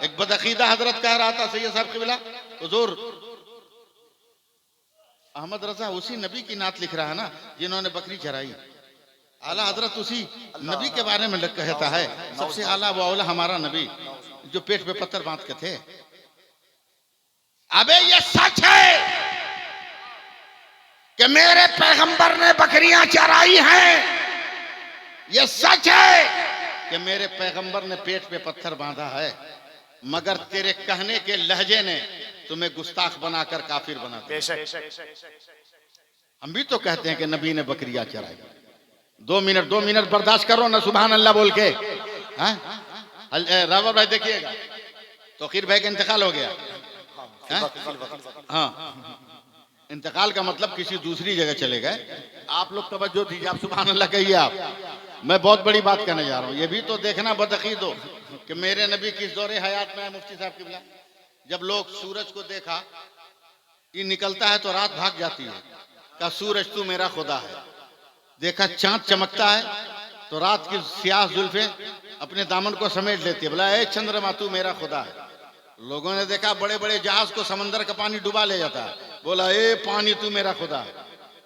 एक बदअकीदा हजरत कह रहा था सैयद साहब क़िबला हुजूर अहमद रजा उसी नबी की नात लिख रहा है ना जिन्होंने बकरी चराई। आला हजरत उसी नबी के बारे में कहता है सबसे आला वो औला हमारा नबी जो पेट पे पत्थर बांध के थे। अबे ये सच है कि मेरे पैगंबर ने बकरियां चराई हैं। ये सच है कि मेरे पैगंबर ने पेट पे पत्थर बांधा है, मगर तेरे कहने के लहजे ने तुम्हें गुस्ताख बनाकर काफिर बना दिया। हम भी तो कहते हैं कि नबी ने बकरियां चराई। 2 मिनट बर्दाश्त करो ना सुभान अल्लाह बोल के। रावत भाई देखिएगा तौकीर भाई का इंतकाल हो गया। हाँ इंतकाल का मतलब किसी दूसरी जगह चले गए। आप लोग तवज्जो दीजिए, आप सुभान अल्लाह कहिए। आप मैं बहुत बड़ी बात कहने जा रहा हूँ। ये भी तो देखना बदअकीद हो कि मेरे नबी किस दौरे हयात में है। मुफ्ती साहब क़िबला जब लोग सूरज को देखा ये निकलता है तो रात भाग जाती है, कहा सूरज तू मेरा खुदा है। देखा चांद चमकता है तो रात की स्याह जुल्फे अपने दामन को समेट लेती है, बोला ए चंद्रमा तू मेरा खुदा है। लोगों ने देखा बड़े बड़े जहाज को समंदर का पानी डुबा ले जाता है, बोला ए पानी तू मेरा खुदा है।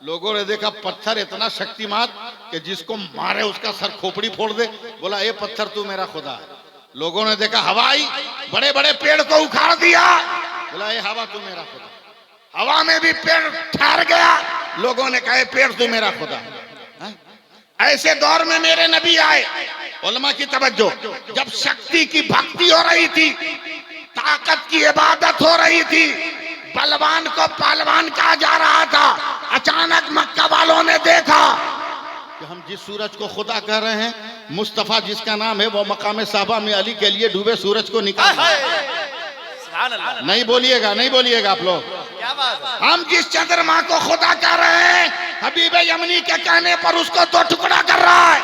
लोगों ने देखा पत्थर इतना शक्तिमान कि जिसको मारे उसका सर खोपड़ी फोड़ दे, बोला ए पत्थर तू मेरा खुदा है। लोगों ने देखा हवाई बड़े बड़े पेड़ को उखाड़ दिया, बोला ए हवा तू मेरा खुदा। हवा में भी पेड़ ठहर गया, लोगों ने कहा पेड़ तू मेरा खुदा है। ऐसे दौर में मेरे नबी आए। उलमा की तवज्जो, जब शक्ति की भक्ति हो रही थी, ताकत की इबादत हो रही थी, बलवान को पहलवान कहा जा रहा था, अचानक मक्का वालों ने देखा कि हम जिस सूरज को खुदा कह रहे हैं, मुस्तफा जिसका नाम है, वो मकाम साहबा में अली के लिए डूबे सूरज को निकाल। नहीं बोलिएगा, नहीं बोलिएगा आप लोग। हम जिस चंद्रमा को खुदा कह रहे हैं, हबीब यमनी के कहने पर उसको 2 टुकड़ा कर रहा है।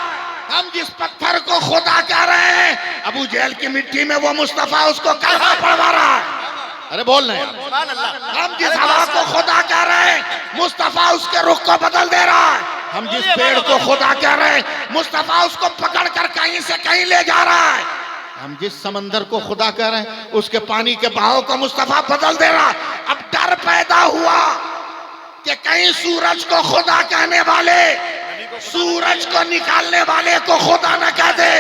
हम जिस पत्थर को खुदा कह रहे हैं, अबू जहल की मिट्टी में वो मुस्तफा उसको कलमा पढ़वा रहा है। अरे बोल रहे हैं। हम जिस हवा को खुदा कह रहे हैं, मुस्तफा उसके रुख को बदल दे रहा है। हम जिस पेड़ को खुदा कह रहे हैं, मुस्तफा उसको पकड़ कर कहीं से कहीं ले जा रहा है। हम जिस समंदर को खुदा कह रहे हैं, उसके पानी के बहाव को मुस्तफा बदल दे रहा है। अब डर पैदा हुआ कि कहीं सूरज को खुदा कहने वाले सूरज को निकालने वाले को खुदा न कह दे,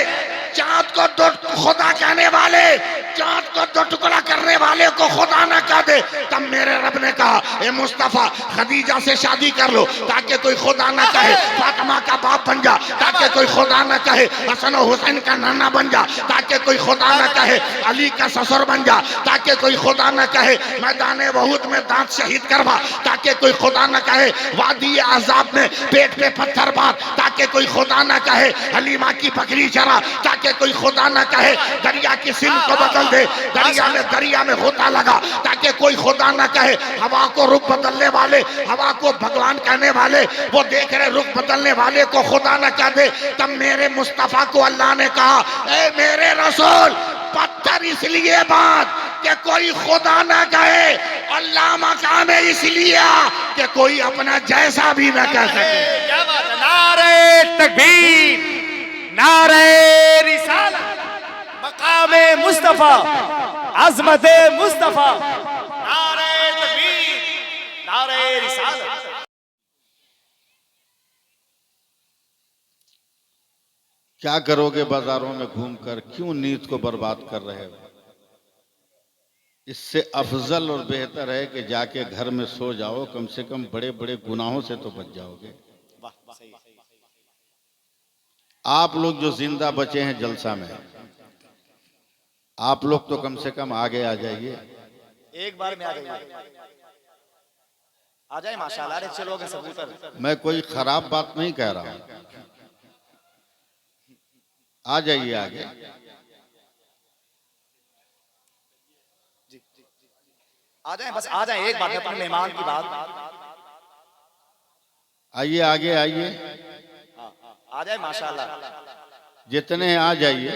चांद को 2 खुदा कहने वाले चांद को 2 टुकड़ा करने वाले को खुदा न कह दे। तब मेरे रब ने कहा ए मुस्तफा खदीजा से शादी कर लो ताकि कोई खुदा न कहे, फातिमा का बाप बन जा ताकि कोई खुदा न कहे, हसन और हुसैन का नाना बन जा ताकि कोई खुदा न कहे, अली का ससुर बन जा ताकि कोई खुदा न कहे, मैदान वहूद में दांत शहीद करवा ताकि कोई खुदा न कहे, वादी अज़ाब में पेट पे पत्थर बांध ताकि कोई खुदा न कहे, हलीमा की बकरी चरा ताकि कोई खुदा न कहे, दरिया की सिंध को बदल दे, दरिया में होता लगा ताकि कोई खुदा न कहे, हवा को रुख बदलने वाले, हवा को भगवान कहने वाले, वो देख रहे रुख बदलने वाले को खुदा न कह दे। तब मेरे मुस्तफा को अल्लाह ने कहा ए मेरे रसूल पत्थर इसलिए बांध कि कोई खुदा न कहे, अल्लाह मकाम इसलिए कि कोई अपना जैसा भी न कह सके। क्या बात है, नारे तकबीर, नारे रिसालत, मकामे मुस्तफा, अज़मते मुस्तफा, नारे तकबीर, नारे रिसालत। क्या करोगे बाजारों में घूमकर, क्यों नींद को बर्बाद कर रहे हो? इससे अफजल और बेहतर है कि जाके घर में सो जाओ, कम से कम बड़े बड़े गुनाहों से तो बच जाओगे। आप लोग जो जिंदा बचे हैं जलसा में, आप लोग तो कम से कम आगे आ जाइए। एक बार में आ जाइए, आ जाए माशाल्लाह। अरे चलोगे सबूतर। मैं कोई खराब बात नहीं कह रहा हूं, आ जाइए आगे। आ जाए, बस आ जाए। एक बात है, अपने मेहमान की बात। आइए आगे आइए, आ जाए माशाल्लाह। जितने आ जाइए,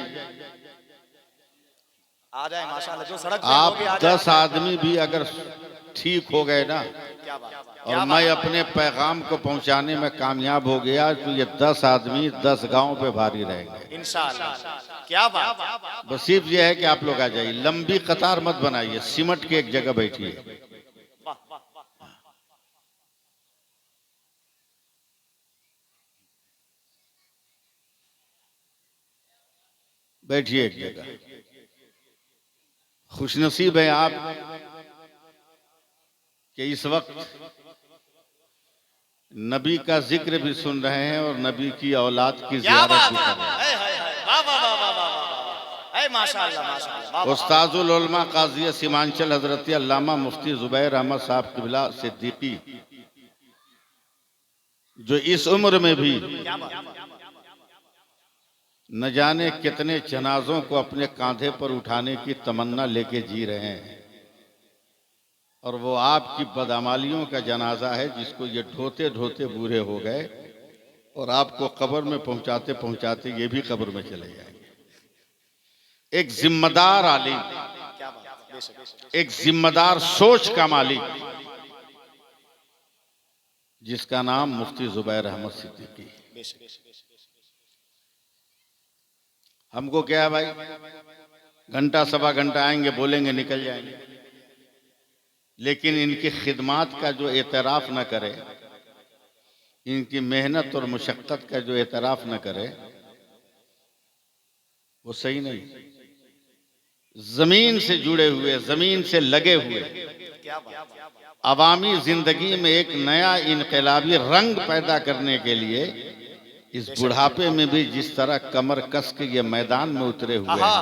आ जाए माशाल्लाह। जो सड़क पे आप होगी, आ 10 जाए। आदमी भी अगर ठीक हो गए ना क्या बात, और मैं अपने पैगाम को पहुंचाने में कामयाब हो गया तो ये 10 आदमी 10 गांव पे भारी रहेंगे इंशाअल्लाह। क्या बात, बस सिर्फ ये है कि आप लोग आ जाइए, लंबी कतार मत बनाइए, सिमट के एक जगह बैठिए। बैठिए एक जगह। खुशनसीब है आप कि इस वक्त नबी का जिक्र भी सुन रहे हैं और नबी की औलाद की क्या ज़ियारत बात भी है, कर रहे हैं। वाह वाह वाह वाह वाह, ऐ माशाअल्लाह माशाअल्लाह। उस्ताजुल उलमा काजी सीमांचल हजरत अल्लामा मुफ्ती जुबैर अहमद साहब किबला सिद्दीकी, जो इस उम्र में भी क्या बात, न जाने कितने जनाजों को अपने कांधे पर उठाने की तमन्ना लेके जी रहे हैं, और वो आपकी बदअमालियों का जनाजा है जिसको ये ढोते ढोते बूढ़े हो गए और आपको कब्र में पहुंचाते पहुंचाते ये भी कब्र में चले जाएंगे। एक जिम्मेदार आलिम, क्या बात, बेशक एक जिम्मेदार सोच का मालिक, जिसका नाम मुफ्ती जुबैर अहमद सिद्दीकी। बेशक। हमको क्या है भाई, घंटा सवा घंटा आएंगे, बोलेंगे, निकल जाएंगे, लेकिन इनकी खिदमात का जो एतराफ़ न करे, इनकी मेहनत और मुशक्क़त का जो एतराफ़ न करे, वो सही नहीं। जमीन से जुड़े हुए, जमीन से लगे हुए, क्या बात, अवामी जिंदगी में एक नया इनकलाबी रंग पैदा करने के लिए इस बुढ़ापे में भी जिस तरह कमर कस के ये मैदान में उतरे हुए हैं,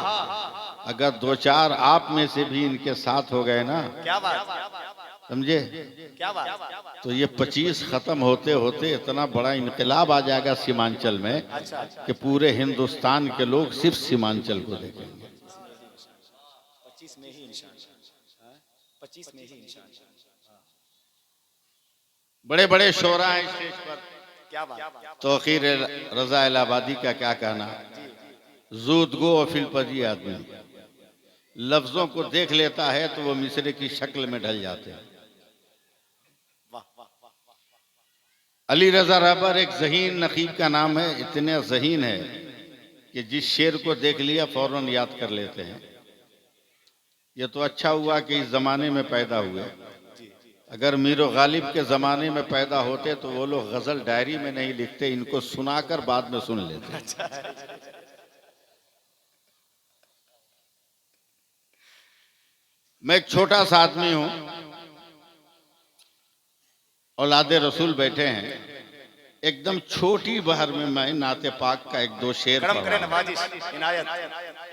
अगर दो चार आप में से भी इनके साथ हो गए ना, क्या बात, समझे, क्या बात, तो ये 25 खत्म होते होते इतना बड़ा इनकलाब आ जाएगा सीमांचल में अच्छा कि पूरे हिंदुस्तान के लोग सिर्फ सीमांचल को देखेंगे। 25 में ही इंशाअल्लाह, 25 में ही इंशाअल्लाह। बड़े बड़े शोरा हैं स्टेज पर, क्या बात, तौकीर रजा इलाहाबादी का क्या कहना, जूद गो अफिल पजी आदमी लफ्जों को देख लेता है तो वो मिसरे की शक्ल में ढल जाते हैं। अली रजा रहबर एक जहीन नकीब का नाम है, इतने जहीन है कि जिस शेर को देख लिया फौरन याद कर लेते हैं। ये तो अच्छा हुआ कि इस जमाने में पैदा हुए, अगर मीरो गालिब के जमाने में पैदा होते तो वो लोग गजल डायरी में नहीं लिखते, इनको सुनाकर बाद में सुन लेते। मैं एक छोटा सा आदमी हूं, औलादे रसूल बैठे हैं, एकदम छोटी बहर में मैं नाते पाक का एक दो शेर करम करे पढ़ा, नवाजिश, इनायत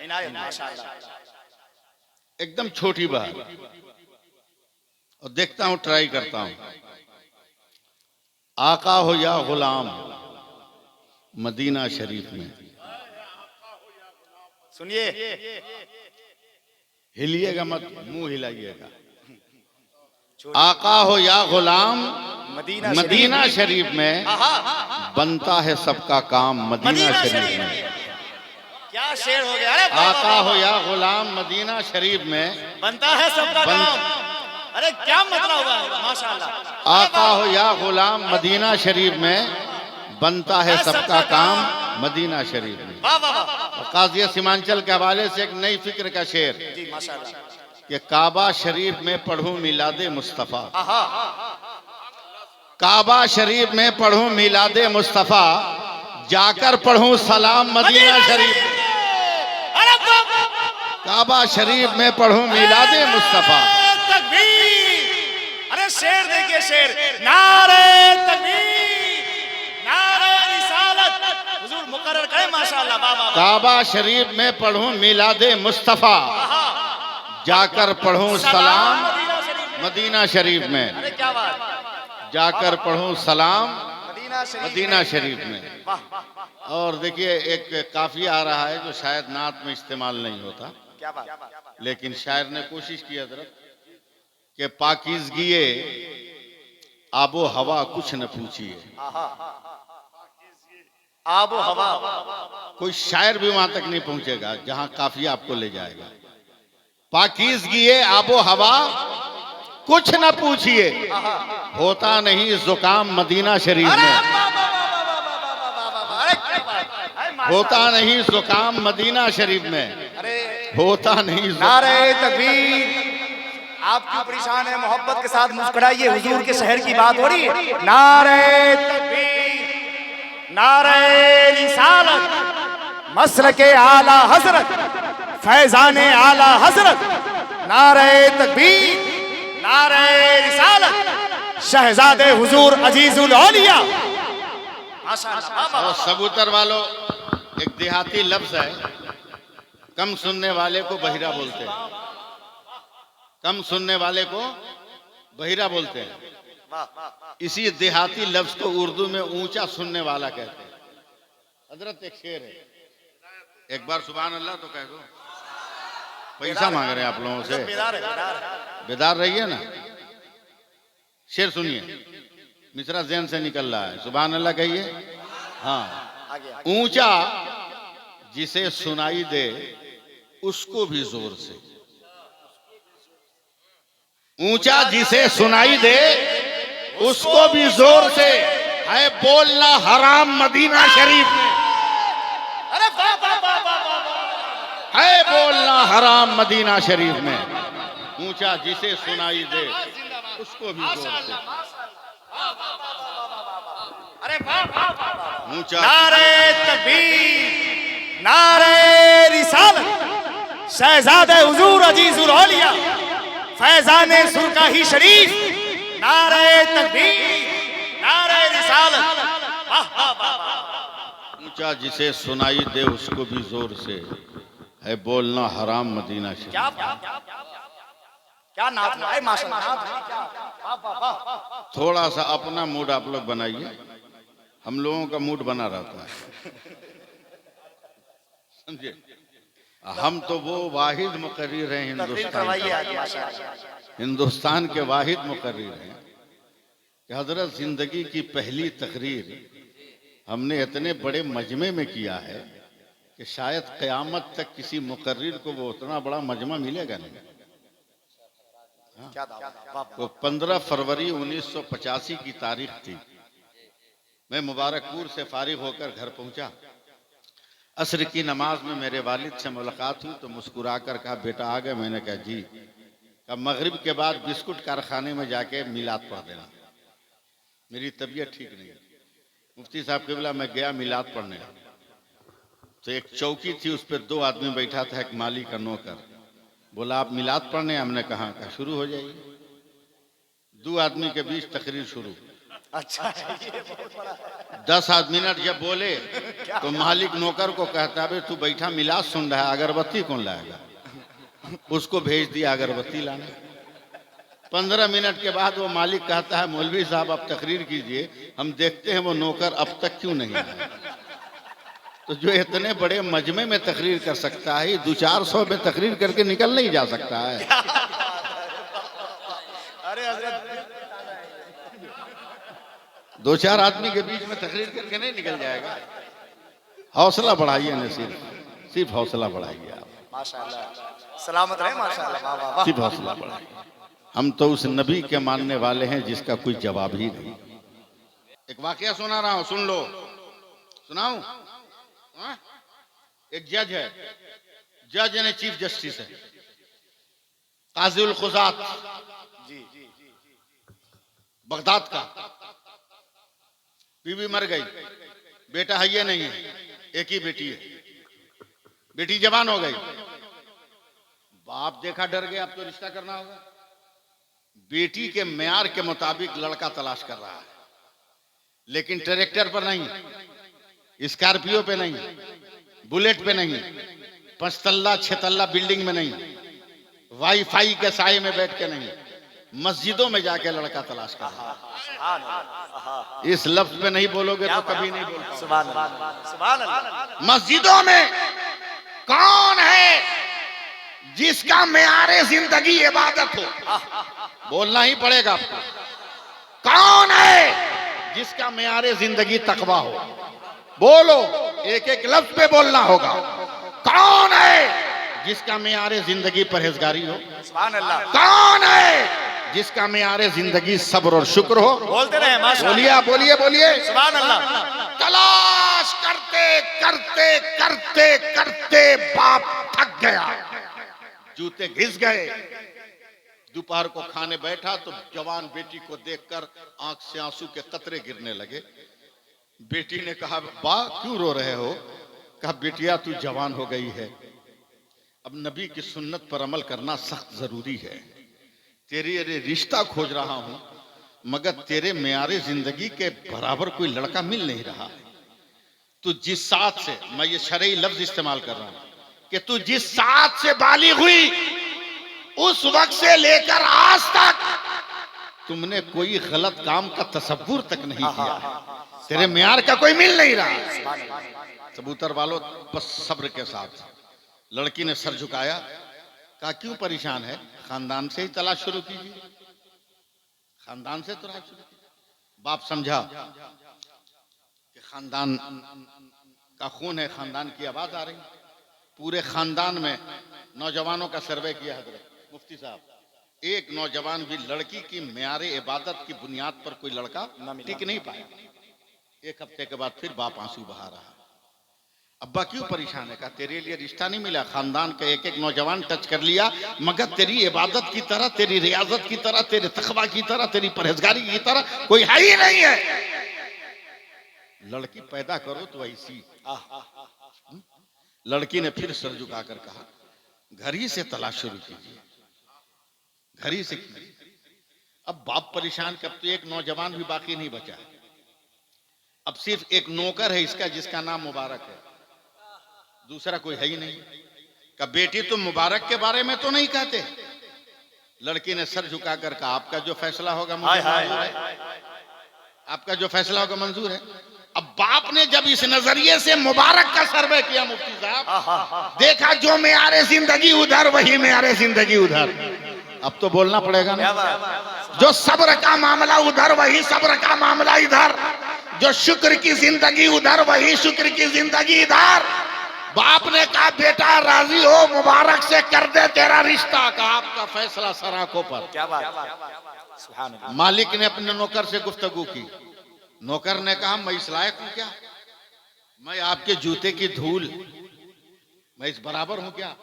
इनायत माशाअल्लाह। एकदम छोटी बहर, और देखता हूं, ट्राई करता हूं। आका हो या गुलाम मदीना शरीफ में, सुनिए, हिलिएगा मत, मुंह हिलाइएगा। आका हो या गुलाम मदीना शरीफ में बनता है सबका काम मदीना शरीफ में। क्या शेर हो गया, अरे आका हो या गुलाम मदीना शरीफ में बनता है सबका काम, अरे क्या मतलब हुआ माशाअल्लाह। आका हो या गुलाम मदीना शरीफ में बनता है सबका काम मदीना शरीफ में। वाह वाह वाह, काज़ी सीमांचल के हवाले से एक नई फिक्र का शेर जी माशाअल्लाह। कि काबा शरीफ में पढ़ूं मिलादे मुस्तफ़ा, काबा शरीफ में पढ़ूं मिलादे मुस्तफ़ा, जाकर पढ़ूं सलाम मदीना शरीफ। अरे काबा शरीफ में पढ़ूं मिलादे मुस्तफ़ा। तकबीर, अरे शेर देखिए शेर, नारे तकबीर, नारे रिसालत, हुजूर मुकर्रर करे माशाअल्लाह। वाह वाह, काबा शरीफ में पढ़ूं मिलादे मुस्तफ़ा, जाकर पढ़ूं सलाम मदीना शरीफ में। अरे क्या बात, जाकर पढ़ूं सलाम मदीना मदीना शरीफ में। वाह, और देखिए एक काफी आ रहा है जो शायद नात में इस्तेमाल नहीं होता, क्या बात, लेकिन शायर ने कोशिश की हजरत कि पाकीज़गी आबो हवा कुछ न पूछिए। आबो हवा, कोई शायर भी वहां तक नहीं पहुंचेगा जहां काफिया आपको ले जाएगा। पाकीज़गी आबो हवा कुछ न पूछिए, होता नहीं जुकाम मदीना शरीफ अरे में। वाह, वाह, वाह, वाह, वाह, वाह, वाह, वाह, वाह, अरे क्या बात है, अरे माशाअल्लाह। होता नहीं जुकाम मदीना शरीफ में, अरे होता नहीं नारे तकबीर। आपकी ऊपरी शान है, मोहब्बत के साथ मुस्कुराइए, हुजूर के शहर की बात हो रही है। नारे तकबीर, नारे रिसालत, मसलके आला हजरत, फैजाने आला हजरत, नारे तकबीर, नारे रिसालत, शहजादे हुजूर अजीजुल औलिया। माशाअल्लाह। और सबूतर वालों, एक देहाती लफ्ज है, कम सुनने वाले को बहिरा बोलते हैं। कम सुनने वाले को बहिरा बोलते हैं। इसी देहाती लफ्ज को उर्दू में ऊंचा सुनने वाला कहते हैं। हजरत एक शेर है, एक बार सुभान अल्लाह तो कह दो। पैसा मांग रहे हैं आप लोगों से, बेदार रहिए ना। शेर सुनिए, मिश्रा जैन से निकल रहा है, सुभान अल्लाह कहिए। हाँ, ऊंचा जिसे सुनाई दे उसको भी जोर से, ऊंचा जिसे सुनाई दे उसको भी जोर से, है बोलना हराम मदीना शरीफ में। अरे वाह वाह वाह वाह वाह। है बोलना हराम मदीना शरीफ में, ऊंचा जिसे सुनाई दे उसको भी जोर से। अरे वाह वाह वाह। ऊंचा नारे तकबीर, नारे रिसालत, शहजादे हुजूर अजीजुल औलिया, फैजाने सुरकाही शरीफ, नारे तकबीर, नारे रिसालत। वाह वाह वाह वाह। ऊंचा जिसे सुनाई दे उसको भी जोर से, है बोलना हराम मदीना शरीफ। क्या क्या नाम है माशाअल्लाह। वाह वाह वाह। थोड़ा सा अपना मूड आप लोग बनाइए, हम लोगों का मूड बना रहता है, समझे। हम तो वो वाहिद मुकर्रिर हैं हिंदुस्तान के वाहिद मुकर्रिर हैं कि हजरत जिंदगी की पहली तकरीर हमने इतने बड़े मजमे में किया है कि शायद क़यामत तक किसी मुकर्रिर को वो उतना बड़ा मजमा मिलेगा नहीं। वो 15 फरवरी 1985 की तारीख थी। मैं मुबारकपुर से फारिग होकर घर पहुंचा। असर की नमाज में मेरे वालिद से मुलाकात हुई तो मुस्कुराकर कहा, बेटा आ गए? मैंने कहा जी। कहा मगरिब के बाद बिस्कुट कारखाने में जाके मिलाद पढ़ देना, मेरी तबीयत ठीक नहीं है। मुफ्ती साहब क़िबला मैं गया मिलाद पढ़ने, तो एक चौकी थी, उस पर 2 आदमी बैठा था, एक माली का नौकर। बोला आप मिलाद पढ़ने? हमने कहा शुरू हो जाइए। 2 आदमी के बीच तकरीर शुरू। अच्छा, 10 मिनट जब बोले तो मालिक नौकर को कहता है, तू बैठा मिलाद सुन रहा है, अगरबत्ती कौन लाएगा? उसको भेज दिया अगरबत्ती लाने। 15 मिनट के बाद वो मालिक कहता है, मौलवी साहब आप तकरीर कीजिए, हम देखते हैं वो नौकर अब तक क्यों नहीं आया। तो जो इतने बड़े मजमे में तकरीर कर सकता है, 200-400 में तकरीर करके निकल नहीं जा सकता है। अरे हजरत 2-4 आदमी के बीच में तकरीर करके नहीं निकल जाएगा। हौसला बढ़ाइए ना, सिर्फ हौसला बढ़ाइए आप। माशाअल्लाह, सलामत रहे माशाअल्लाह। वाह वाह वाह। सिर्फ हौसला बढ़ाइए। हम तो उस नबी के मानने वाले हैं जिसका कोई जवाब ही नहीं। एक वाकया सुना रहा हूं, सुन लो। सुनाऊं? एक जज है, जज यानी चीफ जस्टिस है, काज़ी खुजात जी बगदाद का। बीवी मर गई, बेटा है ये नहीं है, एक ही बेटी है। बेटी जवान हो गई, बाप देखा डर गया, अब तो रिश्ता करना होगा। बेटी के म्यार के मुताबिक लड़का तलाश कर रहा है, लेकिन ट्रैक्टर पर नहीं, स्कॉर्पियो पे नहीं, बुलेट पे नहीं, 5 तल्ला 6 तल्ला बिल्डिंग में नहीं, वाईफाई के साए में बैठ के नहीं, मस्जिदों में जाके लड़का तलाश कर रहा है। इस लफ्ज पे नहीं बोलोगे तो कभी नहीं बोल पाओगे। सुभान अल्लाह, सुभान अल्लाह। मस्जिदों में कौन है जिसका मेयारे जिंदगी इबादत हो? बोलना ही पड़ेगा आपको। कौन है जिसका मेयारे जिंदगी तकवा हो? बोलो, एक एक लफ्ज पे बोलना होगा। कौन है जिसका मेयारे जिंदगी परहेजगारी हो? सुभान अल्लाह। कौन है जिसका मेयारे जिंदगी सब्र और शुक्र हो। बोलते रहे माशाअल्लाह। बोलिए बोलिए बोलिए। सुभान अल्लाह। तलाश करते करते करते करते बाप थक गया, जूते घिस गए। दोपहर को खाने बैठा तो जवान बेटी को देखकर आंख से आंसू के कतरे गिरने लगे। बेटी ने कहा, बा क्यों रो रहे हो? कहा, बेटिया तू जवान हो गई है, अब नबी की सुन्नत पर अमल करना सख्त जरूरी है। तेरे रिश्ता खोज रहा हूं, मगर तेरे मेयारे जिंदगी के बराबर कोई लड़का मिल नहीं रहा। तू जिस साथ से, मैं ये शरई लफ्ज इस्तेमाल कर रहा हूं कि तू जिस साथ से बालिग हुई उस वक्त से लेकर आज तक तुमने कोई गलत काम का तसव्वुर तक नहीं किया। तेरे मेयार का कोई मिल नहीं रहा। कबूतर वालों, बस सब्र के साथ। लड़की ने सर झुकाया, कहा, क्यों परेशान है? खानदान से ही तलाश शुरू कीजिए, खानदान से तलाश शुरू कीजिए। बाप समझा कि खानदान का खून है, खानदान की आवाज आ रही। पूरे खानदान में नौजवानों का सर्वे किया हजरत मुफ्ती साहब, एक नौजवान भी लड़की की मेयारे इबादत की बुनियाद पर कोई लड़का टिक नहीं पाया। एक हफ्ते के बाद फिर बाप आंसू बहा रहा। अब्बा क्यों परेशान है? कहा, तेरे लिए रिश्ता नहीं मिला, खानदान का एक एक नौजवान टच कर लिया, मगर तेरी इबादत की तरह, तेरी रियाजत की तरह, तेरे तकवा की तरह, तेरी परहेजगारी की तरह कोई है ही नहीं है। लड़की पैदा करो तो ऐसी। लड़की ने फिर सर झुकाकर कहा, घर ही से तलाश शुरू कीजिए, घर ही से कीजिए। अब बाप परेशान, कब तो एक नौजवान भी बाकी नहीं बचा। अब सिर्फ एक नौकर है इसका, जिसका नाम मुबारक है, दूसरा कोई है ही नहीं। का बेटी तुम मुबारक के बारे में तो नहीं कहते? लड़की ने सर झुकाकर कहा, आपका जो फैसला होगा मुझे मंजूर है, आपका जो फैसला होगा मंजूर है। अब बाप ने जब इस नजरिए से मुबारक का सर्वे किया मुफ्ती साहब, देखा जो मेयारे जिंदगी उधर वही मेयारे जिंदगी उधर। अब तो बोलना पड़ेगा ना, जो सब्र का मामला उधर वही सब्र का मामला इधर, जो शुक्र की जिंदगी उधर वही शुक्र की जिंदगी इधर। बाप ने कहा, बेटा राजी हो, मुबारक से कर दे तेरा रिश्ता का। आपका फैसला सर आंखों पर। क्या बात। सुभान अल्लाह। मालिक ने अपने नौकर से गुफ्तगू की। नौकर ने कहा, मैं इस लायक हूं क्या? मैं आपके जूते की धूल, मैं इस बराबर हूं क्या?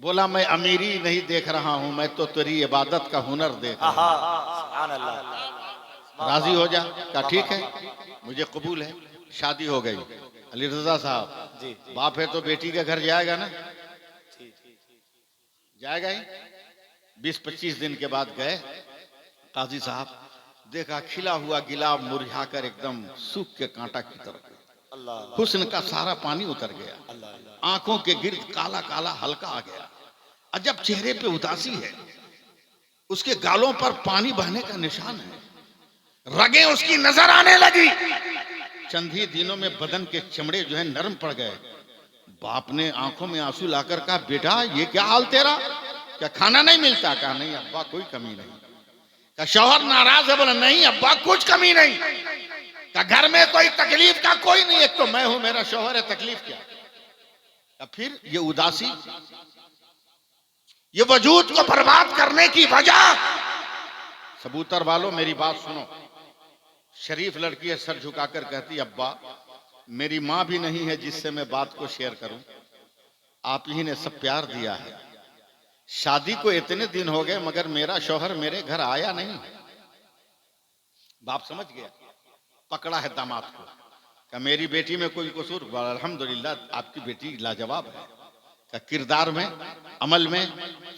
बोला, मैं अमीरी नहीं देख रहा हूं, मैं तो तेरी इबादत का हुनर देख रहा हूं। राजी हो जा। कहा, ठीक है, मुझे कबूल है। शादी हो गई। अली रजा साहब, बाप है तो बेटी के घर जाएगा ना, जाएगा ही। 20-25 दिन के बाद गए। काजी साहब देखा, खिला हुआ गिलाब मुरझाकर एकदम सूख के कांटा की तरफ। हुस्न का सारा पानी उतर गया, आंखों के गिर्द काला काला हल्का आ गया। अजब चेहरे पे उदासी है, उसके गालों पर पानी बहने का निशान है, रगें उसकी नजर आने लगी। चंद ही दिनों में बदन के चमड़े जो है नरम पड़ गए। बाप ने आंखों में आंसू लाकर कहा, बेटा ये क्या हाल तेरा? क्या खाना नहीं मिलता? कहा, नहीं अब्बा कोई कमी नहीं। का शौहर नाराज है? बोला, नहीं अब्बा कुछ कमी नहीं। का घर में कोई तकलीफ का कोई नहीं, एक तो मैं हूं, मेरा शौहर है, तकलीफ क्या? का फिर ये उदासी, ये वजूद को बर्बाद करने की वजह। कबूतर वालों मेरी बात सुनो। शरीफ लड़की है, सर झुकाकर कहती, अब्बा मेरी माँ भी नहीं है जिससे मैं बात को शेयर करूं, आप ही ने सब प्यार दिया है। शादी को इतने दिन हो गए मगर मेरा शौहर मेरे घर आया नहीं। बाप समझ गया, पकड़ा है दामाद को। क्या मेरी बेटी में कोई कसूर? अल्हम्दुलिल्लाह आपकी बेटी लाजवाब है। क्या किरदार में, अमल में,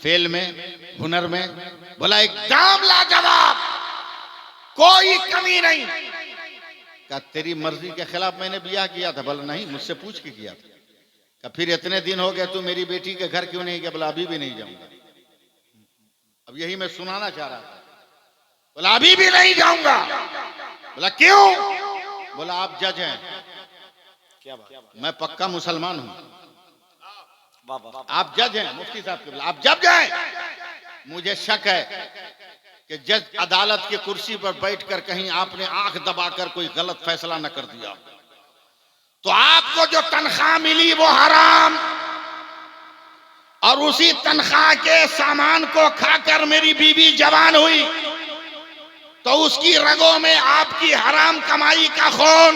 फेल में, हुनर में? बोला एकदम लाजवाब, कोई कमी नहीं। क्या तेरी मर्जी के खिलाफ मैंने ब्याह किया था? बोला नहीं, मुझसे पूछ के किया था। क्या फिर इतने दिन हो गए तू मेरी बेटी के घर क्यों नहीं गया? बोला अभी भी नहीं जाऊंगा। अब यही मैं सुनाना चाह रहा था। बोला अभी भी नहीं जाऊंगा। बोला क्यों? बोला आप जज हैं। क्या बात? मैं पक्का मुसलमान हूं। आप जज हैं मुफ्ती साहब के? बोला आप जज हैं। मुझे शक है कि जज अदालत की कुर्सी पर बैठकर कहीं आपने आंख दबाकर कोई गलत फैसला न कर दिया, तो आपको जो तनख्वाह मिली वो हराम, और उसी तनख्वाह के सामान को खाकर मेरी बीवी जवान हुई, तो उसकी रगों में आपकी हराम कमाई का खून।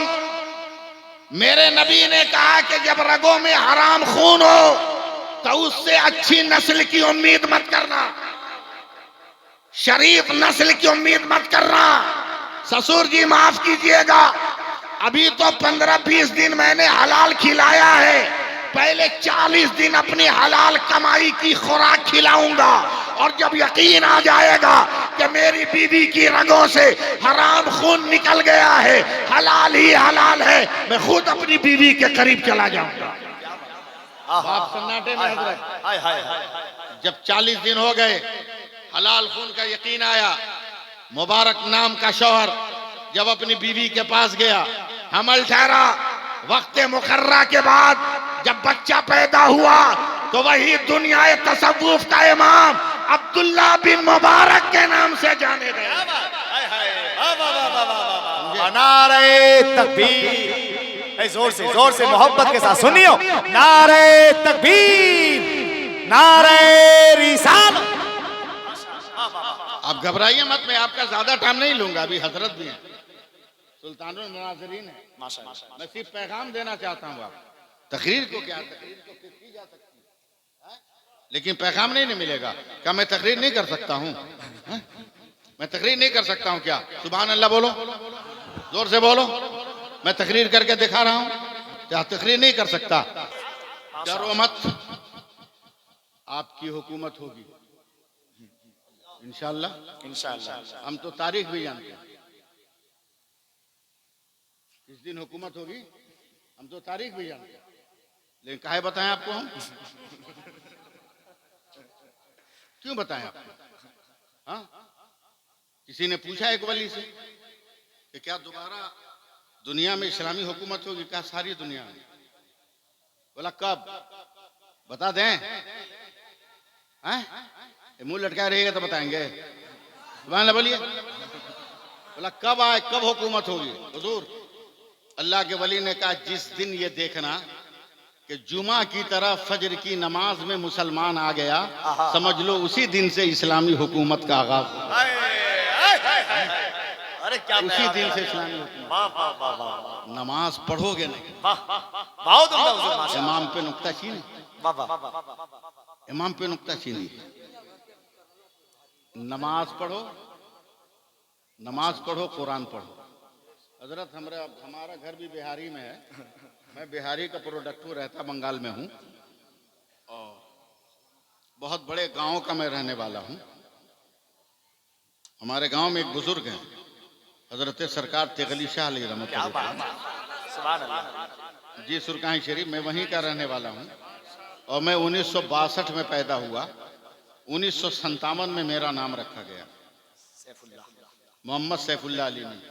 मेरे नबी ने कहा कि जब रगों में हराम खून हो तो उससे अच्छी नस्ल की उम्मीद मत करना, शरीफ नस्ल की उम्मीद मत करना। ससुर जी माफ कीजिएगा, अभी तो 15-20 दिन मैंने हलाल खिलाया है, पहले 40 दिन अपनी हलाल कमाई की खुराक खिलाऊंगा, और जब यकीन आ जाएगा कि मेरी बीवी की रगों से हराम खून निकल गया है, हलाल ही हलाल है, मैं खुद अपनी बीवी के करीब चला जाऊंगा। बाप सन्नाटे में हजरत, जब 40 दिन हो गए, हलाल खून का यकीन आया, मुबारक नाम का शौहर जब अपनी बीवी के पास गया, हमल ठहरा, वक्त मुकर्रा के बाद जब बच्चा पैदा हुआ तो वही दुनिया तसव्वुफ का इमाम अब्दुल्ला बिन मुबारक के नाम से जाने गए। नारे तकबीर, जोर से मोहब्बत के साथ सुनियो, नारे तकबीर, नारे रिसालत। आप घबराइए मत, मैं आपका ज्यादा टाइम नहीं लूंगा, अभी हजरत भी हैं, सुल्तानुल मुनाज़िरीन है, मैं सिर्फ पैगाम देना चाहता हूँ। आप तकरीर को क्या, तकरीर तो की जा सकती है, लेकिन पैगाम नहीं मिलेगा। क्या मैं तकरीर नहीं कर सकता हूँ? मैं तकरीर नहीं कर सकता हूँ क्या? सुभान अल्लाह बोलो, जोर से बोलो। मैं तकरीर करके दिखा रहा हूँ, क्या तकरीर नहीं कर सकता? डरो मत, आपकी हुकूमत होगी इंशाअल्लाह। हम तो तारीख भी जानते हैं, किस दिन हुकूमत होगी, हम तो तारीख भी जानते हैं, लेकिन काहे बताएं आपको हम? क्यों बताएं आपको? हाँ, किसी ने पूछा एक वली से कि क्या दोबारा दुनिया में इस्लामी हुकूमत होगी? क्या सारी दुनिया में? बोला कब, बता दें? मुंह लटका रहेगा तो बताएंगे, बोलिए। बोला कब आए, कब हुकूमत होगी? हुजूर अल्लाह के वली ने कहा जिस दिन ये देखना कि जुमा की तरह फजर की नमाज में मुसलमान आ गया, समझ लो उसी दिन से इस्लामी हुकूमत का आगाज। अरे क्या उसी दिन से इस्लामी हुकूमत। नमाज पढ़ोगे नहीं, इमाम पे नुक्ताचीनी, इमाम पे नुक्ताचीनी। नमाज पढ़ो, नमाज पढ़ो, कुरान पढ़ो। हजरत हमारा घर भी बिहारी में है, मैं बिहारी का प्रोडक्ट हूँ, रहता बंगाल में हूँ, और बहुत बड़े गांव का मैं रहने वाला हूँ। हमारे गांव में एक बुजुर्ग हैं, हजरत सरकार तेगली शाह अलैहि रहमतुल्लाह जी, सुरकाही शरीफ, मैं वहीं का रहने वाला हूँ, और मैं 1962 में पैदा हुआ। 1957 में मेरा नाम रखा गया, मोहम्मद सैफुल्लाह अली में,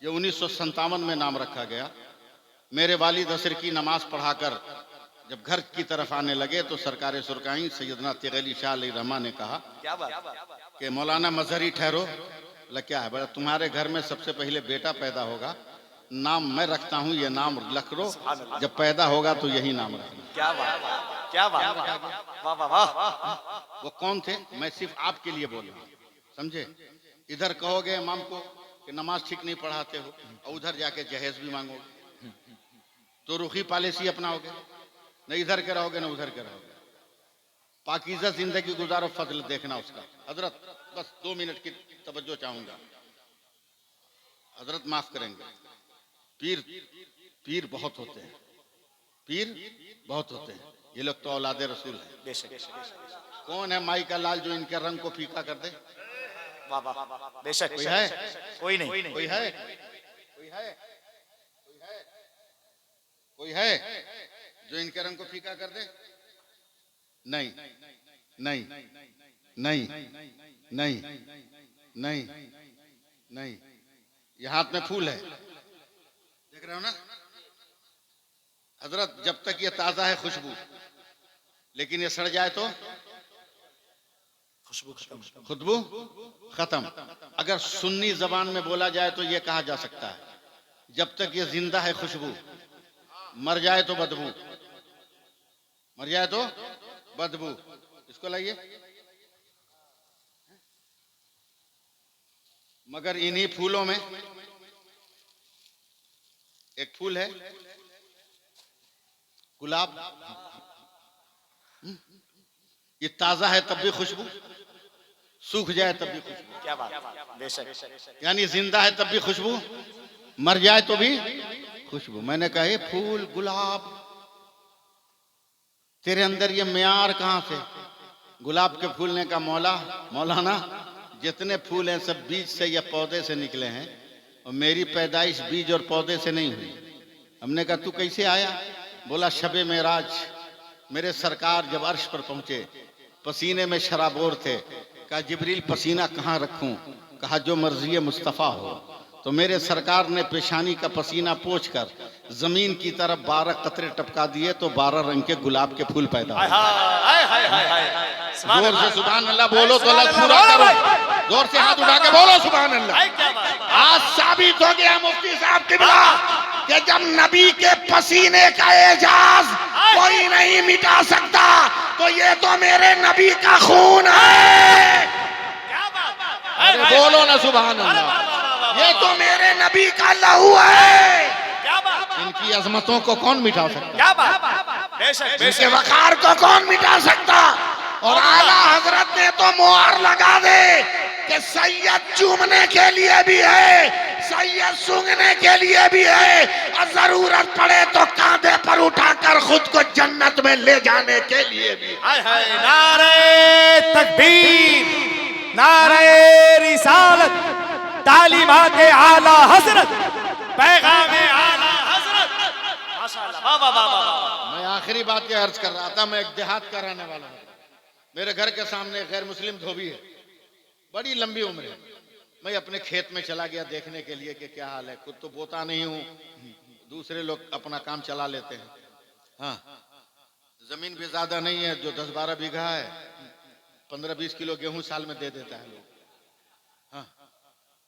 ये 1957 में नाम रखा गया। मेरे वालिद असर की नमाज पढ़ाकर जब घर की तरफ आने लगे तो सरकार सुरकाई सैयदना तेगली शाह अलैहि रहमा ने कहा कि मौलाना मजहरी ठहरो। बोला क्या है? बोला तुम्हारे घर में सबसे पहले बेटा पैदा होगा, नाम मैं रखता हूँ, ये नाम लख लो, जब पैदा होगा तो यही नाम रखना। क्या बात, क्या बात, वाह वाह वाह। वो कौन थे? मैं सिर्फ आपके लिए बोल रहा हूँ, समझे? इधर कहोगे इमाम को कि नमाज ठीक नहीं पढ़ाते हो, और उधर जाके जहेज भी मांगोगे, तो रुखी पॉलिसी अपनाओगे, न इधर के रहोगे न उधर के रहोगे। पाकीज़ा जिंदगी गुजारो, फजल देखना उसका। हजरत बस 2 मिनट की तवज्जो चाहूंगा, हजरत माफ करेंगे। पीर बहुत होते हैं, पीर बहुत होते हैं, ये लोग तो औलादे रसूल है। कौन है माई का लाल जो इनके रंग को फीका कर दे? बेशक कोई है? कोई नहीं, कोई है? कोई है? कोई है जो इनके रंग को फीका कर दे? नहीं नहीं नहीं नहीं नहीं नहीं। ये हाथ में फूल है, देख रहे हो ना हजरत? जब तक ये ताजा है खुशबू, लेकिन ये सड़ जाए तो खुशबू खत्म। अगर सुन्नी जबान में बोला जाए तो ये कहा जा सकता है, जब तक ये जिंदा है खुशबू, मर जाए तो बदबू, मर जाए तो बदबू, इसको लाइए। मगर इन्हीं फूलों में एक फूल है गुलाब, ये ताजा है तब भी खुशबू, सूख जाए तब भी खुशबू। क्या बात, बेशक। यानी जिंदा है तब भी खुशबू, मर जाए तो भी खुशबू। मैंने कहा ये फूल गुलाब, तेरे अंदर ये म्यार कहां से? गुलाब के फूल ने कहा मौलाना जितने फूल हैं सब बीज से या पौधे से निकले हैं, और मेरी पैदाइश बीज और पौधे से नहीं हुई। हमने कहा तू कैसे आया? बोला शबे मेराज मेरे सरकार जब अर्श पर पहुंचे, पसीने में शराबोर थे। कहा जिब्रील पसीना कहाँ रखूं? कहा जो मर्जी मुस्तफ़ा हो। तो मेरे सरकार ने पेशानी का पसीना पोंछकर जमीन की तरफ 12 कतरे टपका दिए, तो 12 रंग के गुलाब के फूल पैदा हुए। जोर से सुभान अल्लाह बोलो तो अल्लाह पूरा करो। जोर से हाथ उठा के बोलो सुभान अल्लाह। आज साबित हो गया मुफ्ती साहब किबला कि जब नबी के पसीने का एजाज कोई नहीं मिटा सकता, तो ये तो मेरे नबी का खून है। अरे बोलो ना सुभान अल्लाह। ये तो मेरे नबी का लहू है। इनकी अजमतों को कौन मिटा सकता? इनके वकार को कौन मिटा सकता? और आला हजरत ने तो मोहर लगा दे कि सैयद चूमने के लिए भी है, सैयद सूंघने के लिए भी है, और जरूरत पड़े तो कांधे पर उठाकर खुद को जन्नत में ले जाने के लिए भी। नारे तकबीर, नारे रिसालत, तालीमात आला हजरत, पैगाम आला हजरत। माशाअल्लाह, वाह वाह वाह। मैं आखिरी बात ये अर्ज कर रहा था, मैं एक देहात का रहने वाला हूँ। मेरे घर के सामने एक गैर मुस्लिम धोबी है, बड़ी लंबी उम्र है। मैं अपने खेत में चला गया देखने के लिए कि क्या हाल है। खुद तो बोता नहीं हूँ, दूसरे लोग अपना काम चला लेते हैं। हाँ, जमीन भी ज्यादा नहीं है, जो 10-12 बीघा है, 15-20 किलो गेहूं साल में दे देता है लोग। हाँ,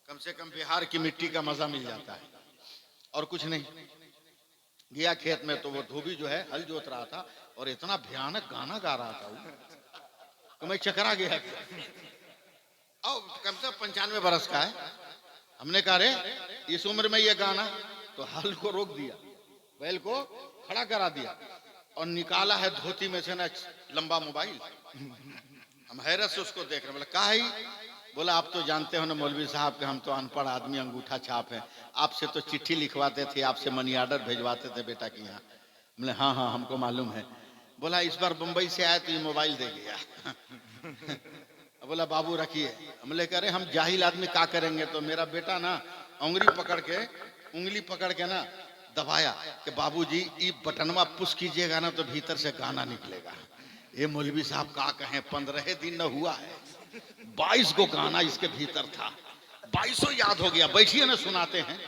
कम से कम बिहार की मिट्टी का मजा मिल जाता है, और कुछ नहीं। गया खेत में तो वो धोबी जो है हल जोत रहा था, और इतना भयानक गाना गा रहा था तो मैं चकरा गया। और कम से कम 95 बरस का है। हमने कहा रे इस उम्र में ये गाना, तो हल को रोक दिया, बैल को खड़ा करा दिया, और निकाला है धोती में से ना लंबा मोबाइल। हम हैरत से उसको देख रहे, बोला कहा है? बोला आप तो जानते हो ना मौलवी साहब के हम तो अनपढ़ आदमी, अंगूठा छाप है। आपसे तो चिट्ठी लिखवाते थे, आपसे मनी ऑर्डर भेजवाते थे बेटा की यहाँ। बोले हाँ हाँ हमको मालूम है। बोला इस बार बंबई से आया तो ये मोबाइल दे गया। बोला बाबू रखिए। हमले कह रहे हम जाहिल आदमी क्या करेंगे? तो मेरा बेटा ना उंगली पकड़ के ना दबाया कि बाबूजी ये बटनवा पुश कीजिएगा ना तो भीतर से गाना निकलेगा। ये मौलवी साहब का कहें, 15 दिन न हुआ है, 22 को गाना इसके भीतर था, 22 याद हो गया। बैठिए ना सुनाते हैं।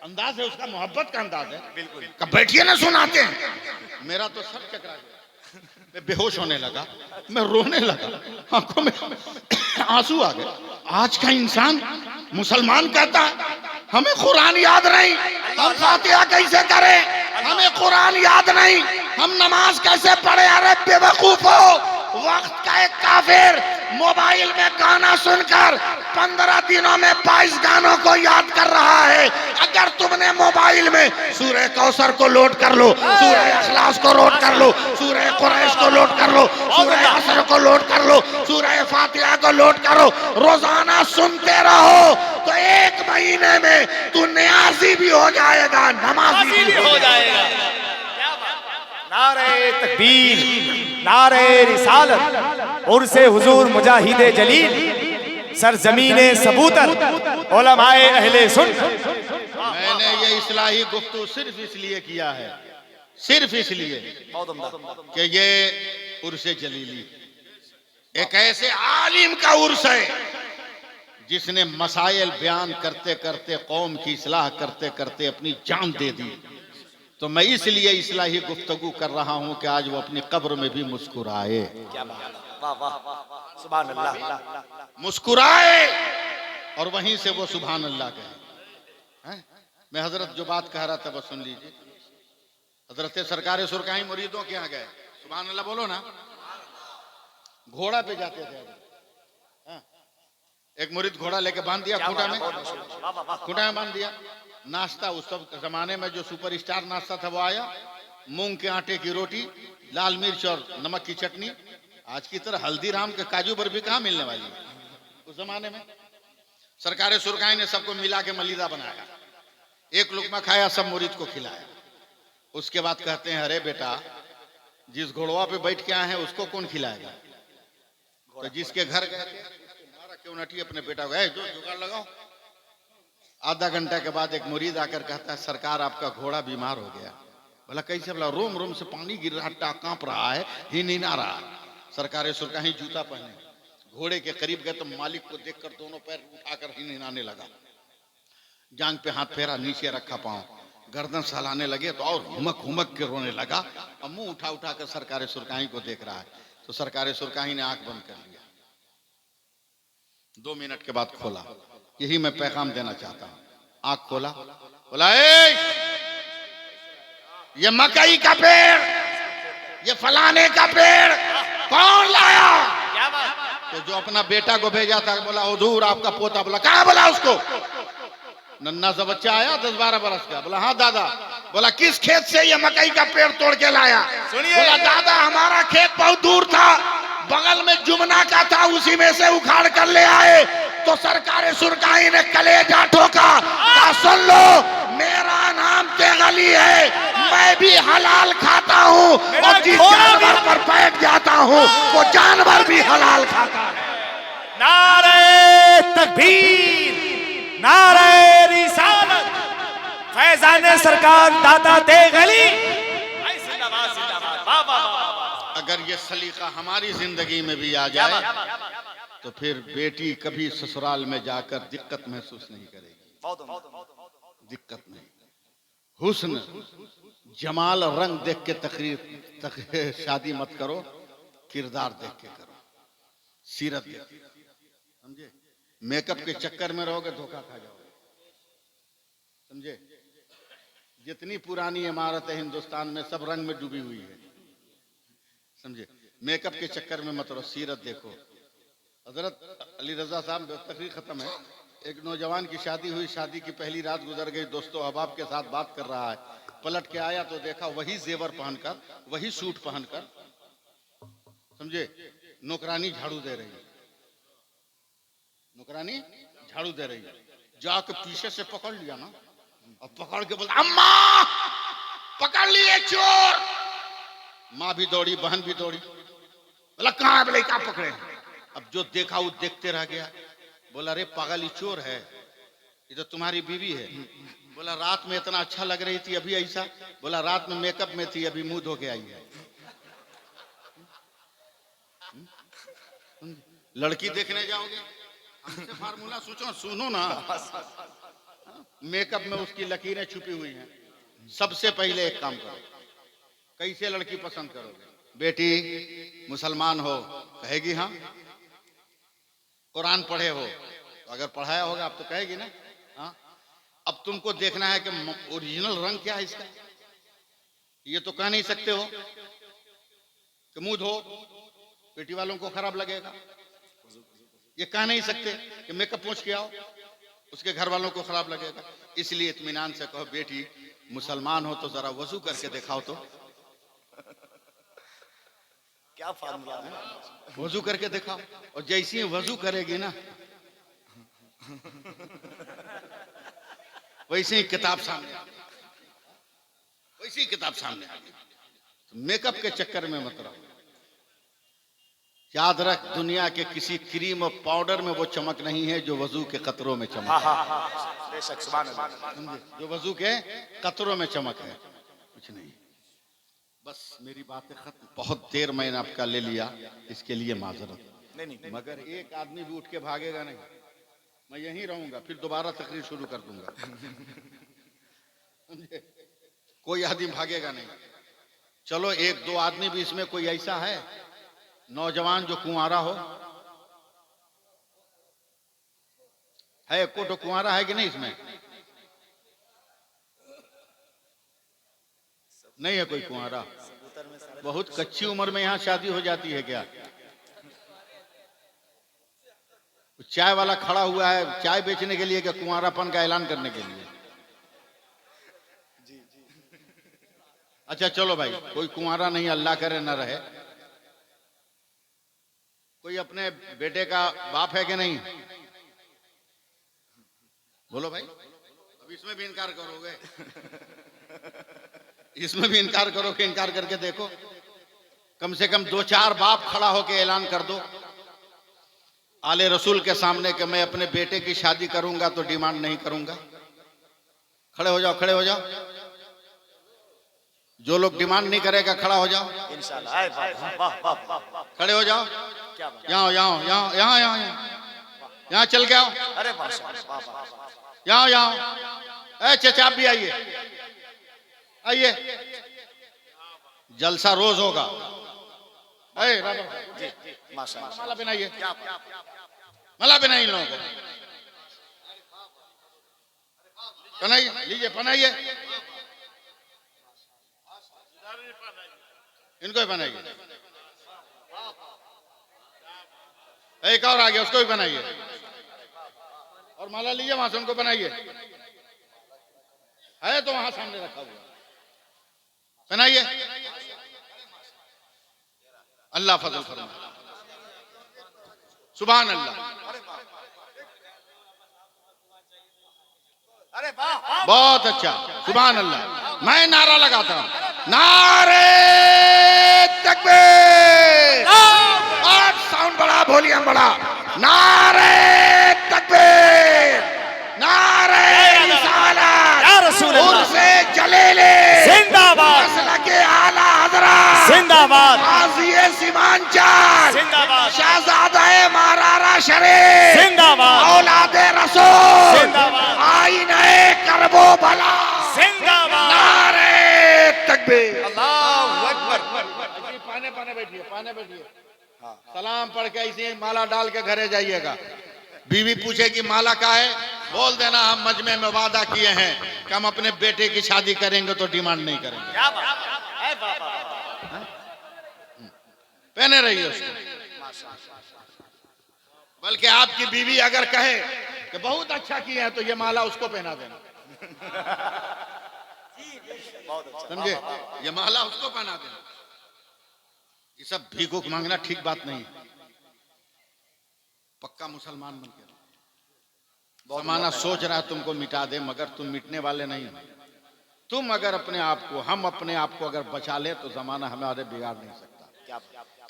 अंदाज है उसका, मोहब्बत का अंदाज है। बिल्कुल बैठिए ना सुनाते हैं। मेरा तो सर चकरा गया, मैं बेहोश होने लगा, मैं रोने लगा, आंखों में आंसू आ गए। आज का इंसान मुसलमान कहता है हमें कुरान याद नहीं, हम फातिहा कैसे करें? हमें कुरान याद नहीं, हम नमाज कैसे पढ़े? अरे बेवकूफो, वक्त का एक काफिर मोबाइल में गाना सुनकर 15 दिनों में 22 गानों को याद कर रहा है। अगर तुमने मोबाइल में सूरह कौसर को लोड कर लो, सूरह इखलास को लोड कर लो, सूरह कुरैश को लोड कर लो, सूरह असर को लोड कर लो, सूरह फातिहा को लोड करो, रोजाना सुनते रहो, तो 1 महीने में तू न्याजी भी हो जाएगा, नमाजी भी हो जाएगा। नारे तकबीर, नारे रिसालत, उर्से हुजूर मुजाहिदे जलील, सरजमीने सबूतर, उलमाए अहले सुन्नत। मैंने ये इस्लाही गुफ्तगू सिर्फ इसलिए किया है, सिर्फ इसलिए कि ये उर्से जलीली एक ऐसे आलिम का उर्स है जिसने मसाइल बयान करते करते कौम की इस्लाह करते करते अपनी जान दे दी। तो मैं इसलिए इस्लाही गुफ्तगू कर रहा हूं कि आज वो अपनी कब्र में भी मुस्कुराए। वाह वाह सुभान अल्लाह, मुस्कुराए और वहीं से वो सुभान अल्लाह कहे। मैं हजरत जो बात कह रहा था बस सुन लीजिए। हजरत सरकार सुरकाई मुरीदों के यहाँ गए, सुभान अल्लाह बोलो ना, घोड़ा पे जाते थे। हाँ। एक मुरीद घोड़ा लेके बांध दिया खूंटा में, खूंटा में बांध दिया। नाश्ता उस सब जमाने में जो सुपर स्टार नाश्ता था वो आया, मूंग के आटे की रोटी, लाल मिर्च और नमक की चटनी। आज की तरह हल्दीराम के काजू बर्फी कहाँ मिलने वाली है उस जमाने में। सरकार सुरकाई ने सबको मिला के मलीदा बनाया, एक लुकमा खाया, सब मुरीद को खिलाया। उसके बाद कहते हैं अरे बेटा, जिस घोड़वा पे बैठ के आए हैं उसको कौन खिलाएगा? तो जिसके घर गए मारा क्यों नटी अपने बेटा को, जो जुगाड़ लगाओ। आधा घंटा के बाद एक मुरीद आकर कहता है सरकार आपका घोड़ा बीमार हो गया। बोला कैसे? बोला रोम रोम से पानी गिर रहा, टाक कांप रहा है, ही नहीं ना रहा। सरकार सुरकाई जूता पहने घोड़े के करीब गए तो मालिक को देखकर दोनों पैर उठाकर ही निनाने लगा, जांग पे हाथ फेरा, नीचे रखा पांव, गर्दन सहलाने लगे तो और हुमक हुमक के रोने लगा और मुंह उठा उठा कर सरकार सुरकाई को देख रहा है। तो सरकार सुरकाई ने आंख बंद कर लिया, 2 मिनट के बाद खोला। यही मैं पैगाम देना चाहता हूं। आंख खोला, बोला ये मकई का पेड़, ये फलाने का पेड़ कौन लाया? तो जो अपना बेटा को भेजा था बोला हुजूर आपका पोता। बोला कहां? बोला उसको। नन्ना सा बच्चा आया 10-12 बरस का। बोला हाँ दादा। बोला किस खेत से ये मकई का पेड़ तोड़ के लाया? बोला दादा हमारा खेत बहुत दूर था, बगल में जुमना का था, उसी में से उखाड़ कर ले आए। तो सरकार सुरकाई ने कलेजा ठोका, सुन लो मेरा नाम तेगली है, मैं भी हलाल खाता हूँ और जिस जानवर पर बैठ जाता हूँ वो जानवर भी हलाल खाता है। नारे तकबीर, नारे रिसालत, फैजान सरकार दादा तेगली जिंदाबाद जिंदाबाद। वाह वाह वाह। अगर ये सलीका हमारी जिंदगी में भी आ जाए तो फिर बेटी कभी ससुराल में जाकर दिक्कत महसूस नहीं करेगी। दिक्कत नहीं, हुस्न जमाल रंग देख के तकरीर शादी मत करो, किरदार देख के करो, सीरत देख के, समझे? मेकअप के चक्कर में रहोगे धोखा खा जाओगे, समझे? जितनी पुरानी इमारत है हिंदुस्तान में सब रंग में डूबी हुई है, समझे? मेकअप के चक्कर में मत रहो, सीरत देखो। हजरत अली रजा साहब, तकरीर खत्म है, एक नौजवान की शादी हुई, शादी की पहली रात गुजर गई, दोस्तों अहबाब के साथ बात कर रहा है, पलट के आया तो देखा वही जेवर पहनकर, वही सूट पहनकर, समझे, नौकरानी झाड़ू दे रही है, नौकरानी झाड़ू दे रही है। जाके पीछे से पकड़ लिया ना, और पकड़ के बोला अम्मा पकड़ लिए चोर। माँ भी दौड़ी, बहन भी दौड़ी। बोला कहाँ है? बोले क्या पकड़े? अब जो देखा वो देखते रह गया। बोला रे पागल, ये चोर है, ये तो तुम्हारी बीवी है। बोला रात में इतना अच्छा लग रही थी, अभी ऐसा? बोला रात में मेकअप में थी, अभी मुंह धो के आई है। लड़की देखने जाओगे, हमसे फार्मूला सोचो, सुनो ना, मेकअप में उसकी लकीरें छुपी हुई हैं। सबसे पहले एक काम करो, कैसे लड़की पसंद करोगे? बेटी मुसलमान हो, कहेगी हाँ। कुरान पढ़े हो, तो अगर पढ़ाया होगा अब तो कहेगी ना हाँ। अब तुमको देखना है कि ओरिजिनल रंग क्या है इसका। ये तो कह नहीं सकते हो कि मुंह धो, बेटी वालों को खराब लगेगा। ये कह नहीं सकते कि मेकअप पोंछ के आओ, उसके घर वालों को खराब लगेगा। इसलिए इत्मीनान से कहो बेटी मुसलमान हो तो जरा वजू करके दिखाओ तो। क्या फार्मूला है? वजू करके दिखाओ, और जैसी ही वजू करेगी ना वैसे ही किताब सामने, वैसे ही किताब सामने। मेकअप के चक्कर में मत रहो। याद रख, दुनिया के किसी क्रीम और पाउडर में वो चमक नहीं है जो वजू के कतरों में चमक है। बेशक, सुभान अल्लाह। जो वजू के कतरों में चमक है, कुछ नहीं। बस मेरी बातें खत्म। बहुत देर मैंने आपका ले लिया, इसके लिए माजरत। नहीं, मगर एक आदमी भी उठ के भागेगा नहीं, मैं यहीं रहूंगा, फिर दोबारा तकरीर शुरू कर दूंगा। कोई आदमी भागेगा नहीं। चलो 1-2 आदमी भी इसमें कोई ऐसा है नौजवान जो कुंवारा हो? है को तो कुंवारा है कि नहीं इसमें? नहीं है कोई कुंवारा? बहुत कच्ची उम्र में यहाँ शादी हो जाती है क्या? चाय वाला खड़ा हुआ है चाय बेचने के लिए क्या कुंवारापन का ऐलान करने के लिए? अच्छा चलो भाई, कोई कुंवारा नहीं, अल्लाह करे न रहे। कोई अपने बेटे का बाप है कि नहीं? बोलो भाई। अब इसमें भी इनकार करोगे? इसमें भी इनकार करोगे? इनकार करके देखो, कम से कम 2-4 बाप खड़ा होकर ऐलान कर दो आले रसूल के सामने कि मैं अपने बेटे की शादी करूंगा तो डिमांड नहीं करूंगा। खड़े हो जाओ, खड़े हो जाओ। जो लोग डिमांड नहीं करेगा खड़ा हो जाओ इंशाल्लाह। वाह वाह वाह, खड़े हो जाओ। क्या बात। यहाँ यहाँ यहाँ यहाँ यहाँ यहाँ चल के आओ। अरे माशाल्लाह, यहाँ यहाँ। ए चचा आप भी आइए, आइए। जलसा रोज होगा। जी माशाल्लाह। माला पहनाइए, माला पहनाइए लोगों को। पहनाइए, लीजिए पहनाइए। इनको भी बनाइए। एक और आ गया, उसको भी बनाइए। और माला लीजिए वहां से, उनको बनाइए। है तो वहां सामने रखा हुआ, बनाइए। अल्लाह फजल फरमाए। सुभान अल्लाह। अरे वाह, बहुत अच्छा, सुभान अल्लाह। मैं नारा लगाता हूं, नारे तकबीर। और साउंड बड़ा, वॉल्यूम बड़ा। नारे तकबीर, नारे रिसालत, या रसूल अल्लाह, उर्से जलीले जिंदाबाद, मसलके आला हज़रत जिंदाबाद, काज़ी सीमांचल जिंदाबाद, शहजादा मारारा शरीफ जिंदाबाद, औलादे रसूल जिंदाबाद, आईने करबो भला जिंदाबाद। नारे तकबीर। अल्लाहू अकबर। पाने पाने बैठिए, पाने बैठिए। सलाम पढ़ के ऐसे माला डाल के घरे जाइएगा। बीवी पूछेगी माला का है, बोल देना हम मजमे में वादा किए हैं कि हम अपने बेटे की शादी करेंगे तो डिमांड नहीं करेंगे। क्या बात है, बाबा। पहने रहिए उसको। बल्कि आपकी बीवी अगर कहे कि बहुत अच्छा किया है तो ये माला उसको पहना देना। समझे? ये माला उसको पहना देना। ये सब भीख उख मांगना ठीक बात नहीं। पक्का मुसलमान बन के जमाना सोच रहा है तुमको मिटा दे, मगर तुम मिटने वाले नहीं हो। तुम अगर अपने आप को, हम अपने आप को अगर बचा ले तो जमाना हमारे बिगाड़ नहीं सकता।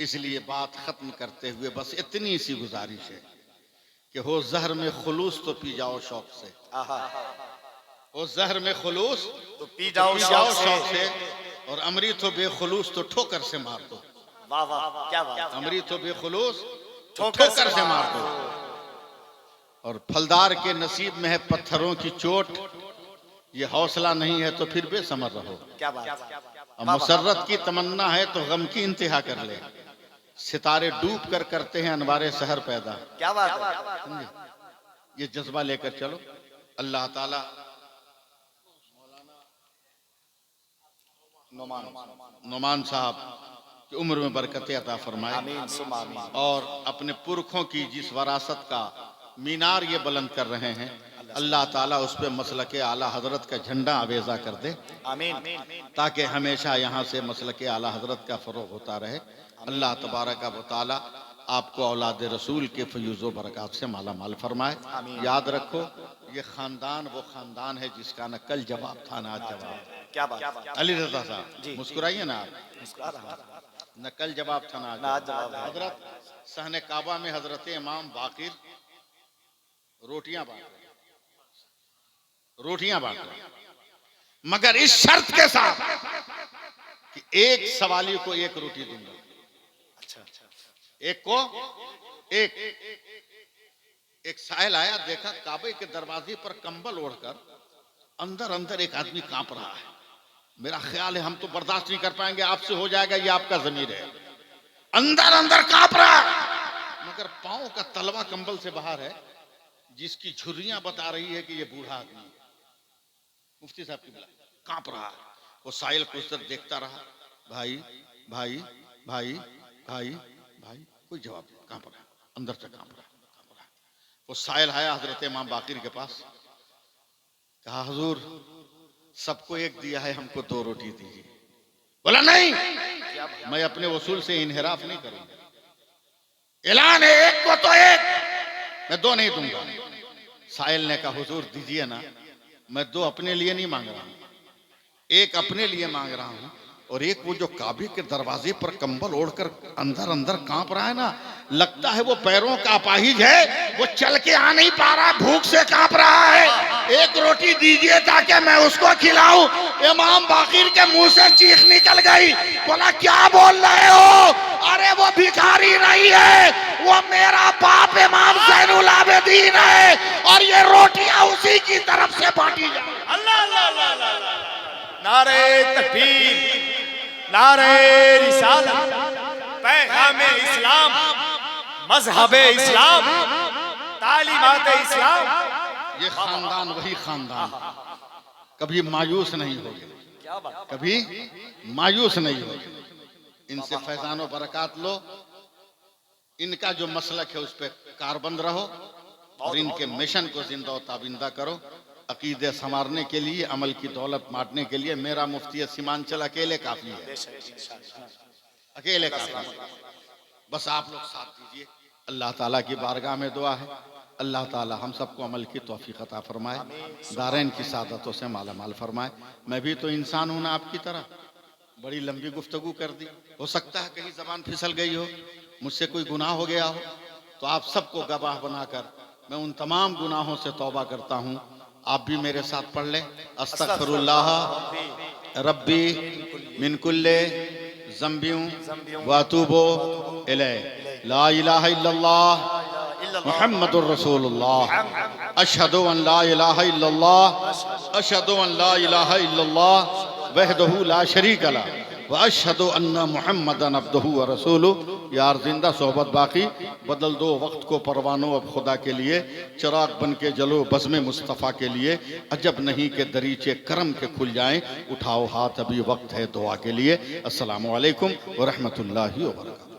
इसलिए बात खत्म करते हुए बस इतनी सी गुजारिश है कि हो जहर में खुलूस तो पी जाओ शौक से। हो जहर में खुलूस तो पी जाओ शौक से, और अमृत हो बेखुलूस तो ठोकर से मार दो। वाह वाह, क्या बात। अमृत हो बेखुलूस तो ठोकर ठोकर से मार दो। और फलदार के नसीब में है पत्थरों की चोट, ये हौसला नहीं है तो फिर बेसमर रहो। क्या बात। अब मुसर्रत की तमन्ना है तो गम की इंतहा कर ले। सितारे डूब कर करते हैं अनवारे सहर पैदा। क्या बात है। ये जज्बा लेकर चलो। अल्लाह ताला नोमान साहब की उम्र में बरकतें अता फरमाए। आमीन सुम्मा आमीन। और अपने पुरखों की जिस वरासत का मीनार ये बुलंद कर रहे हैं, अल्लाह ताला उस पे मसलके आला हजरत का झंडा आवेजा कर दे। आमीन। ताकि हमेशा यहाँ से मसलके आला हजरत का फरोग होता रहे। अल्लाह तबारक व तआला आपको औलाद रसूल के फयूज़ व बरक़ात से माला माल फरमाए। याद रखो, ये खानदान वो खानदान है जिसका न कल जवाब था न आज जवाब। क्या बात। अली रज़ा साहब मुस्कुराइए ना आप। न कल जवाब था न आज जवाब। हजरत सहने काबा में हजरत इमाम बाकिर रोटियां बांट रहे, रोटियां बांट रहे, मगर इस शर्त के साथ कि एक सवाली को एक रोटी दूंगा। अच्छा। एक को एक साहिल आया, देखा काबे के दरवाजे पर कंबल ओढ़कर अंदर अंदर एक आदमी कांप रहा है। मेरा ख्याल है हम तो बर्दाश्त नहीं कर पाएंगे, आपसे हो जाएगा, ये आपका ज़मीर है। अंदर अंदर कांप रहा है, मगर पांव का तलवा कंबल से बाहर है, जिसकी झुर्रियां बता रही है कि ये बूढ़ा आदमी है। मुफ्ती साहब की बुला, कांप रहा है। वो साहिल कुछ देर देखता रहा, भाई भाई भाई भाई भाई, कोई जवाब नहीं, कांप रहा, अंदर से कांप रहा। वो साहिल आया हजरत इमाम बाकिर के पास, कहा हुजूर सबको एक दिया है, हमको 2 रोटी दीजिए। बोला नहीं, मैं अपने वसूल से इनहिराफ नहीं करूंगा, ऐलान है एक को तो एक, मैं 2 नहीं दूंगा। साहिल ने कहा हुजूर दीजिए ना, मैं 2 अपने लिए नहीं मांग रहा हूं, एक अपने लिए मांग रहा हूं, और एक वो जो काबे के दरवाजे पर कंबल ओढ़कर अंदर अंदर कांप रहा है ना, लगता है वो पैरों का अपाहिज है, वो चल के आ नहीं पा रहा, भूख से कांप रहा है। एक रोटी दीजिए ताकि मैं उसको खिलाऊं। इमाम बाकिर के मुंह से चीख निकल गई, बोला क्या बोल रहे हो? अरे वो भिखारी नहीं है, वो मेरा बाप इमाम ज़ैनुल आबिदीन है, और ये रोटियां उसी की तरफ से बांटी जाए। अल्लाह अल्लाह अल्लाह अल्लाह। नारे तकबीर, नारे रिसालत, पैगाम इस्लाम, मजहब इस्लाम, तालीमात इस्लाम। ये खानदान वही खानदान कभी मायूस नहीं होगी, कभी मायूस नहीं होगी। इनसे फैजानो बरकत लो, इनका जो मसलक है उस पर कारबंद रहो, और इनके मिशन को जिंदा और ताबिंदा करो। अकीदे संवारने के लिए, अमल की दौलत बांटने के लिए मेरा मुफ्ती सीमांचल अकेले काफी है, अकेले काफी है। बस आप लोग साथ दीजिए। अल्लाह ताला की बारगाह में दुआ है, अल्लाह ताला हम सबको अमल की तौफीक अता फरमाए, दारैन की सादतों से माला माल फरमाए। मैं भी तो इंसान हूं ना आपकी तरह, बड़ी लंबी गुफ्तगू कर दी, हो सकता है कहीं जबान फिसल गई हो, मुझसे कोई गुनाह हो गया हो, तो आप सबको गवाह बनाकर मैं उन तमाम गुनाहों से तौबा करता हूँ। आप भी मेरे साथ पढ़ लें, अस्तगफिरुल्लाह रब्बी मिन कुल्ले ज़ंबियों व अतूबु इलैह, ला इलाहा इल्लल्लाह मुहम्मदुर रसूलुल्लाह, अशहदु अन ला इलाहा इल्लल्लाह, अशहदु अन ला इलाहा इल्लल्लाह वहदहु ला शरीक लह, व अशहदु अन्ना मुहम्मदन अब्दुहु व रसूलुहु। यार जिंदा सोहबत बाकी, बदल दो वक्त को परवानों अब खुदा के लिए, चिराग बन के जलो बज़्म मुस्तफ़ा के लिए, अजब नहीं के दरीचे करम के खुल जाएं, उठाओ हाथ अभी वक्त है दुआ के लिए। अस्सलामु अलैकुम व रहमतुल्लाहि व बरकातहू।